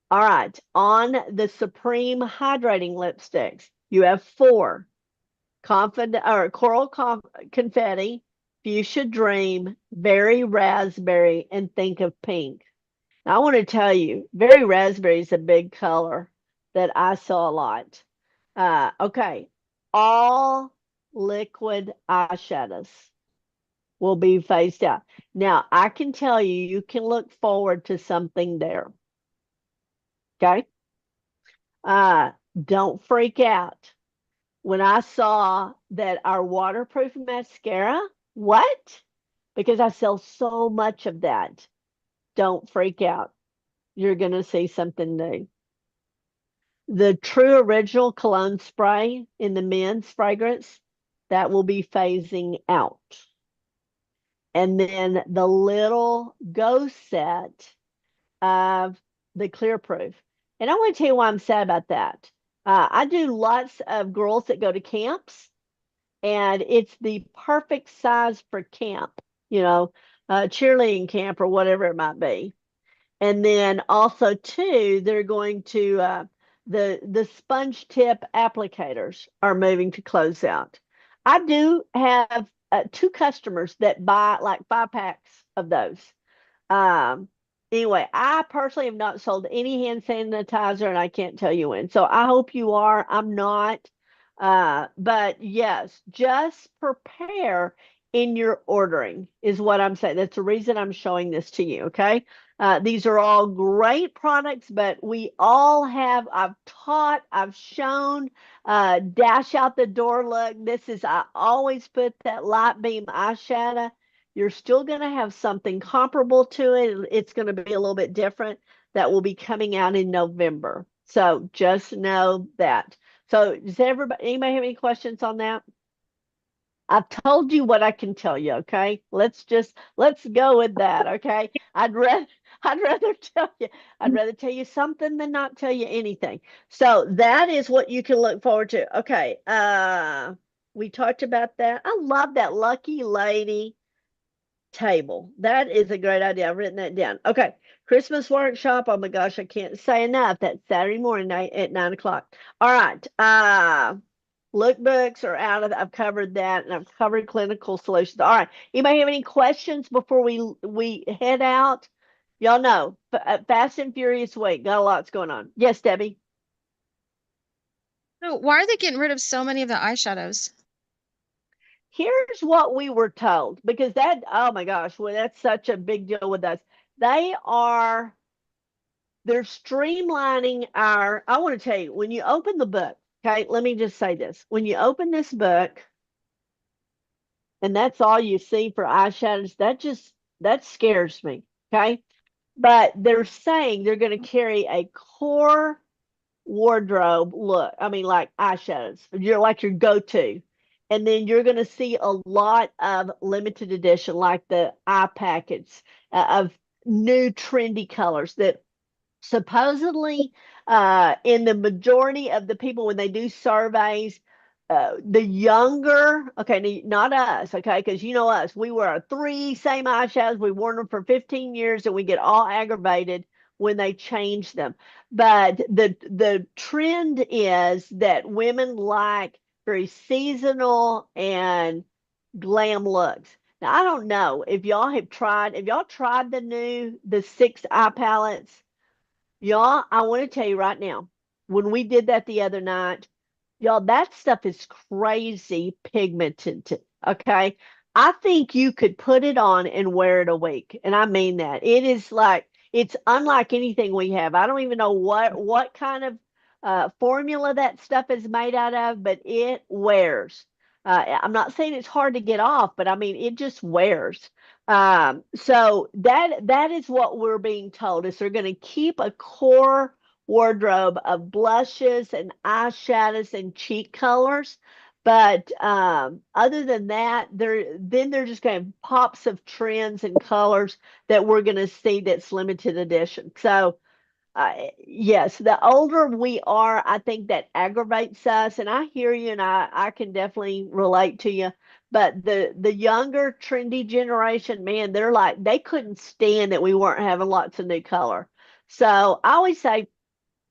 All right. On the Supreme Hydrating Lipsticks, you have 4 confident or confetti, fuchsia dream, berry raspberry, and think of pink. Now, I want to tell you, berry raspberry is a big color that I saw a lot. Okay, all liquid eyeshadows will be phased out. Now, I can tell you, you can look forward to something there. Okay, uh, don't freak out. When I saw that our waterproof mascara, what? Because I sell so much of that. Don't freak out. You're going to see something new. The True Original Cologne Spray in the men's fragrance, that will be phasing out. And then the little Go set of the Clear Proof. And I want to tell you why I'm sad about that. I do lots of girls that go to camps, and it's the perfect size for camp, you know, cheerleading camp or whatever it might be. And then also too, they're going to the sponge tip applicators are moving to close out. I do have 2 customers that buy like 5 packs of those. Um, anyway, I personally have not sold any hand sanitizer, and I can't tell you when. So I hope you are. I'm not. But yes, just prepare in your ordering is what I'm saying. That's the reason I'm showing this to you. Okay. These are all great products, but we all have, I've taught, I've shown, dash out the door look. This is, I always put that light beam eyeshadow. You're still going to have something comparable to it. It's going to be a little bit different that will be coming out in November. So just know that. So does anybody have any questions on that? I've told you what I can tell you, okay? Let's go with that, okay? I'd rather tell you something than not tell you anything. So that is what you can look forward to. Okay. We talked about that. I love that Lucky Lady table. That is a great idea. I've written that down. Okay. Christmas workshop. Oh my gosh, I can't say enough. That's Saturday morning at 9 o'clock. All right. Lookbooks are out of, I've covered that, and I've covered clinical solutions. All right. Anybody have any questions before we head out? Y'all know, Fast and Furious week. Got a lot's going on. Yes, Debbie. So why are they getting rid of so many of the eyeshadows? Here's what we were told, because that, oh my gosh, well, that's such a big deal with us. They're streamlining our, I want to tell you, when you open the book, okay, let me just say this. When you open this book, and that's all you see for eyeshadows, that scares me. Okay. But they're saying they're going to carry a core wardrobe look. I mean, like eyeshadows. You're like your go-to. And then you're going to see a lot of limited edition, like the eye packets of new trendy colors that supposedly in the majority of the people when they do surveys, the younger, okay, not us, okay, because you know us, we wear our 3 same eyeshadows, we worn them for 15 years, and we get all aggravated when they change them. But the trend is that women like very seasonal and glam looks. Now I don't know if y'all tried the 6 eye palettes. Y'all, I want to tell you right now, when we did that the other night, y'all, that stuff is crazy pigmented. Okay. I think you could put it on and wear it a week. And I mean that. It is like, it's unlike anything we have. I don't even know what kind of formula that stuff is made out of, but it wears. I'm not saying it's hard to get off, but I mean, it just wears. So that is what we're being told is they're going to keep a core wardrobe of blushes and eyeshadows and cheek colors. But other than that, they're just going to have pops of trends and colors that we're going to see that's limited edition. So yes, the older we are, I think that aggravates us. And I hear you, and I can definitely relate to you. But the younger, trendy generation, man, they're like they couldn't stand that we weren't having lots of new color. So I always say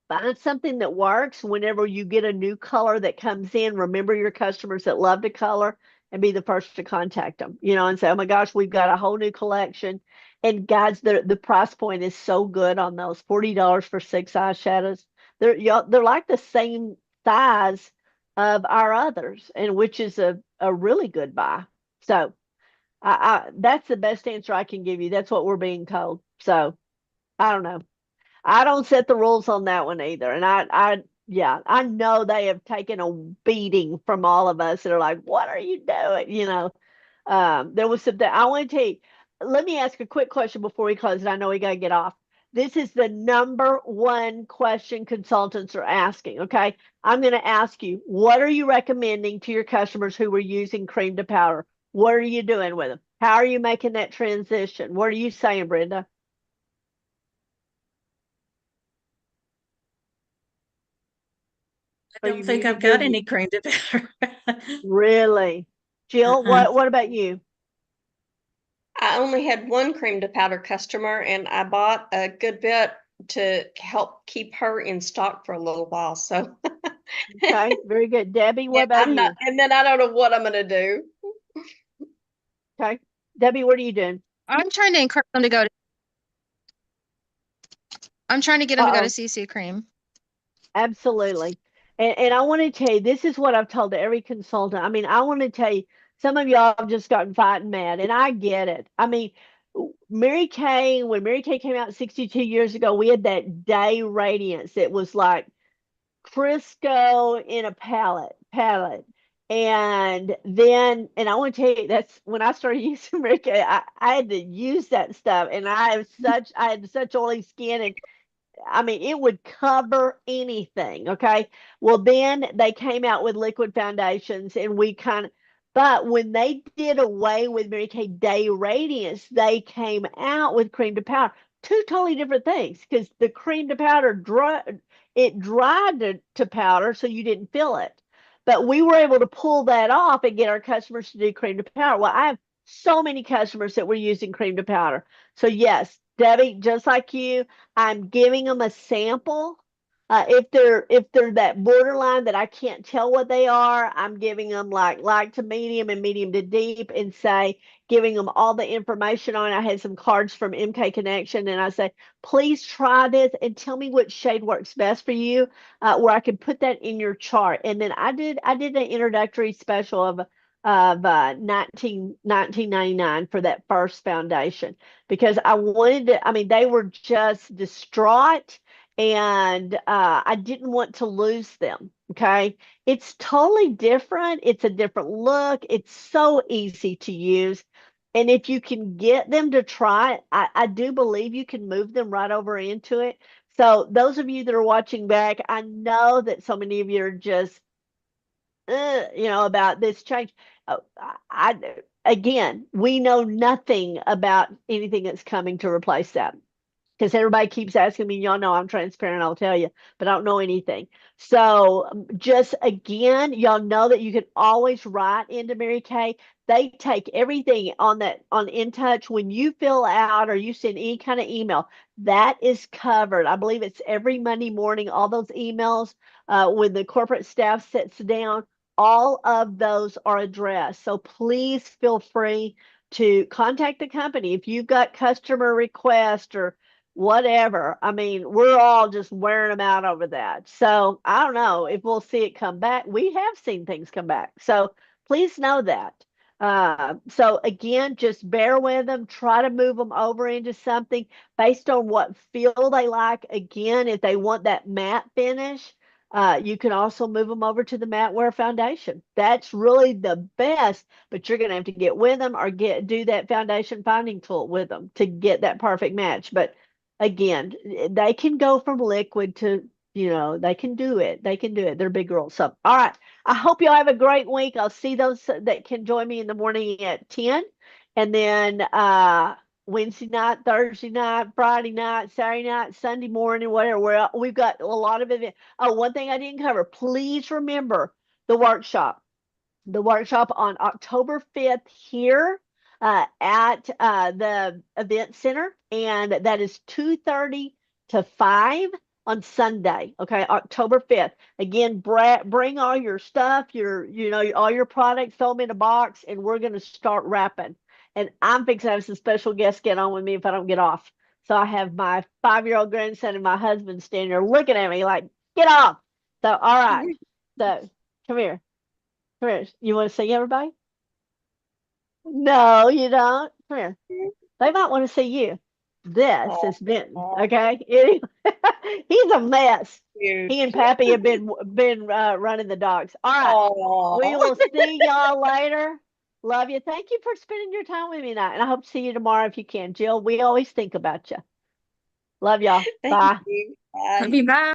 find something that works whenever you get a new color that comes in. Remember your customers that love to color and be the first to contact them, and say, oh my gosh, we've got a whole new collection. And guys, the price point is so good on those $40 for 6 eyeshadows. They're like the same size of our others, and which is a really good buy. So that's the best answer I can give you. That's what we're being told. So I don't know. I don't set the rules on that one either. And yeah, I know they have taken a beating from all of us that are like, what are you doing? There was something I want to tell you. Let me ask a quick question before we close, and I know we got to get off. This is the number one question consultants are asking. Okay. I'm going to ask you, what are you recommending to your customers who were using cream to powder? What are you doing with them? How are you making that transition? What are you saying, Brenda? I Are don't you think I've muted, got Brenda? any cream to powder. Really? Jill, Uh-uh. what about you? I only had one cream to powder customer, and I bought a good bit to help keep her in stock for a little while. So Okay, very good. Debbie, what and about I'm not, you? and then I don't know what I'm gonna do. Okay. Debbie, what are you doing? I'm trying to encourage them to go to, I'm trying to get them to go to Uh-oh, CC Cream. absolutely. And I want to tell you, this is what I've told to every consultant. I mean, I want to tell you, some of y'all have just gotten fighting mad, and I get it. I mean, Mary Kay, when Mary Kay came out 62 years ago, we had that day radiance. It was like Crisco in a palette. And I want to tell you, that's when I started using Mary Kay, I had to use that stuff. And I had such oily skin, and I mean, it would cover anything. Okay. Well, then they came out with liquid foundations, and but when they did away with Mary Kay Day Radiance, they came out with cream to powder. Two totally different things, because the cream to powder dried to powder, so you didn't feel it. But we were able to pull that off and get our customers to do cream to powder. Well, I have so many customers that were using cream to powder. So yes, Debbie, just like you, I'm giving them a sample. If they're that borderline that I can't tell what they are, I'm giving them like light to medium and medium to deep, and say giving them all the information on it. I had some cards from MK Connection, and I say, please try this and tell me which shade works best for you, where I can put that in your chart. And then I did an introductory special of 1999 for that first foundation, because I wanted to, I mean, they were just distraught, and I didn't want to lose them. Okay. It's totally different. It's a different look. It's so easy to use. And if you can get them to try it, I do believe you can move them right over into it. So those of you that are watching back, I know that so many of you are just about this change. Uh, again, we know nothing about anything that's coming to replace that, because everybody keeps asking me. Y'all know I'm transparent, I'll tell you, but I don't know anything. So just again, y'all know that you can always write into Mary Kay. They take everything on In Touch. When you fill out or you send any kind of email, that is covered. I believe it's every Monday morning, all those emails, when the corporate staff sits down, all of those are addressed. So please feel free to contact the company if you've got customer requests or whatever. I mean, we're all just wearing them out over that. So I don't know if we'll see it come back. We have seen things come back. So please know that. So again, just bear with them. Try to move them over into something based on what feel they like. Again, if they want that matte finish, you can also move them over to the matte wear foundation. That's really the best, but you're going to have to get with them or do that foundation finding tool with them to get that perfect match. But again, they can go from liquid to, they can do it. They can do it. They're big girls. So, all right. I hope y'all have a great week. I'll see those that can join me in the morning at 10. And then Wednesday night, Thursday night, Friday night, Saturday night, Sunday morning, whatever. We've got a lot of events. Oh, one thing I didn't cover. Please remember the workshop. The workshop on October 5th here at the event center, and that is 2:30 to 5 on Sunday. Okay, October 5th. Again, bring all your stuff, all your products, throw them in a box, and we're going to start wrapping. And I'm fixing to have some special guests get on with me if I don't get off. So I have my 5-year-old grandson and my husband standing there looking at me like, get off. So, all right. So, come here. Come here. You want to see everybody? No, you don't. Come here. They might want to see you. This has been okay. Anyway, he's a mess. He and Pappy have been running the dogs. All right. We will see y'all later. Love you. Thank you for spending your time with me tonight. And I hope to see you tomorrow if you can. Jill, we always think about you. Love y'all. Thank Bye. you. Love Bye. you. Bye.